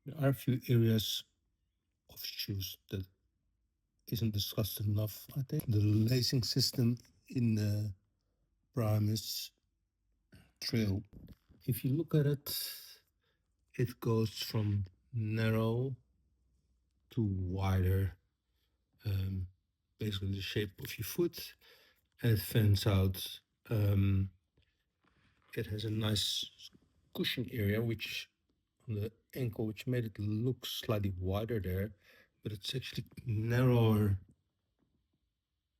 There are a few areas of shoes that isn't discussed enough, I think. The lacing system in the Primus Trail. If you look at it, it goes from narrow to wider, basically the shape of your foot, and it fans out. Um, it has a nice cushion area, which on the ankle, which made it look slightly wider there, but it's actually narrower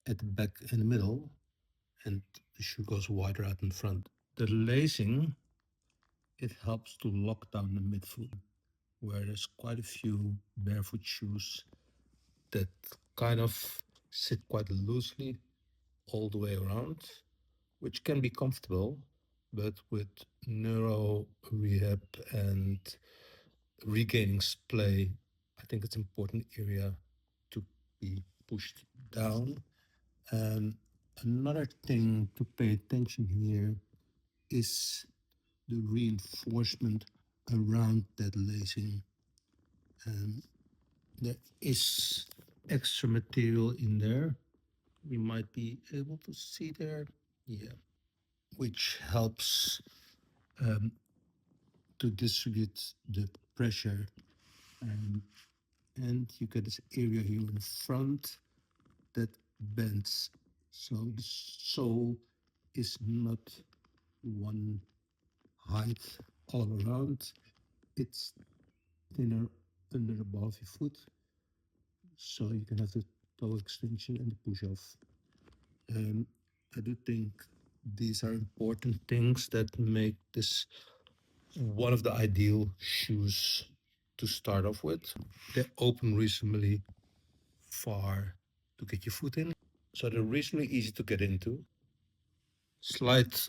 at the back and the middle, and the shoe goes wider out in front. The lacing, it helps to lock down the midfoot, where there's quite a few barefoot shoes that kind of sit quite loosely all the way around, which can be comfortable, but with neuro rehab and regaining splay, I think it's an important area to be pushed down. Another thing to pay attention here is the reinforcement around that lacing. There is extra material in there. You might be able to see there, yeah, which helps to distribute the pressure. And you get this area here in front that bends. So the sole is not one height all around. It's thinner under above your foot. So you can have the toe extension and the push off. I do think these are important things that make this one of the ideal shoes to start off with. They open reasonably far to get your foot in, so they're reasonably easy to get into. Slight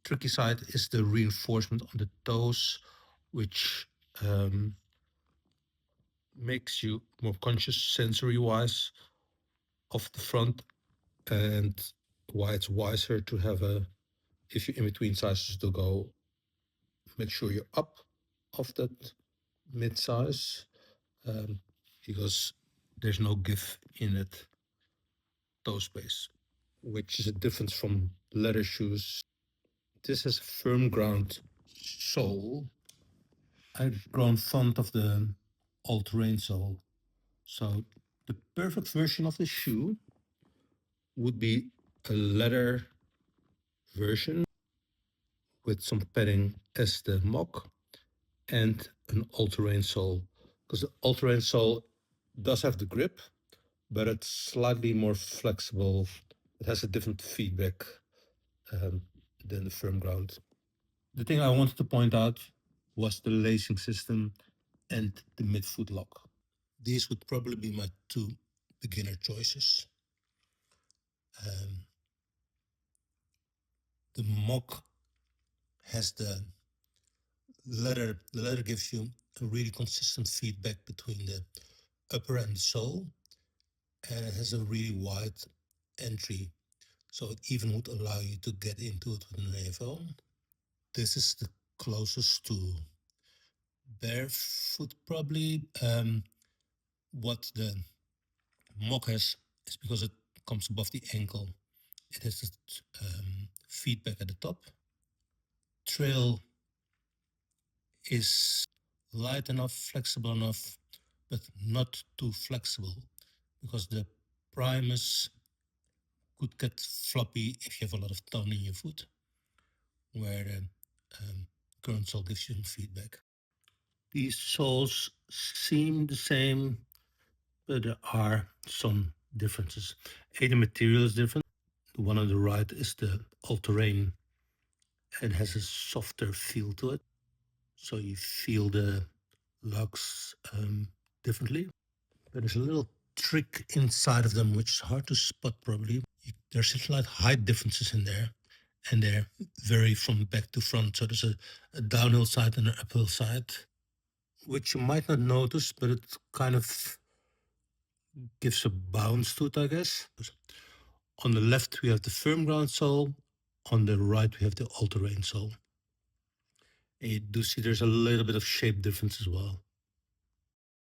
tricky side is the reinforcement on the toes, which makes you more conscious sensory wise of the front, and why it's wiser to have a, if you're in between sizes, to go make sure you're up of that mid size, because there's no give in it toe space, which is a difference from leather shoes. This has a firm ground sole. I've grown fond of the all-terrain sole. So the perfect version of the shoe would be a leather version with some padding as the mock and an all-terrain sole. Because the all-terrain sole does have the grip, but it's slightly more flexible. It has a different feedback than the firm ground. The thing I wanted to point out was the lacing system and the midfoot lock. These would probably be my two beginner choices. The mock has the leather gives you a really consistent feedback between the upper and the sole, and it has a really wide entry, so it even would allow you to get into it with an AFO. This is the closest to barefoot probably. What the mock has is, because it comes above the ankle, it has this feedback at the top. Trail is light enough, flexible enough, but not too flexible, because the Primus could get floppy if you have a lot of tone in your foot, where the current sole gives you feedback. These soles seem the same, but there are some differences. The material is different. The one on the right is the all-terrain. It has a softer feel to it, so you feel the lugs differently. But there's a little trick inside of them which is hard to spot probably. There's slight height differences in there, and they vary from back to front. So there's a downhill side and an uphill side, which you might not notice, but it kind of gives a bounce to it, I guess. On the left, we have the firm ground sole. On the right, we have the all-terrain sole. And you do see there's a little bit of shape difference as well.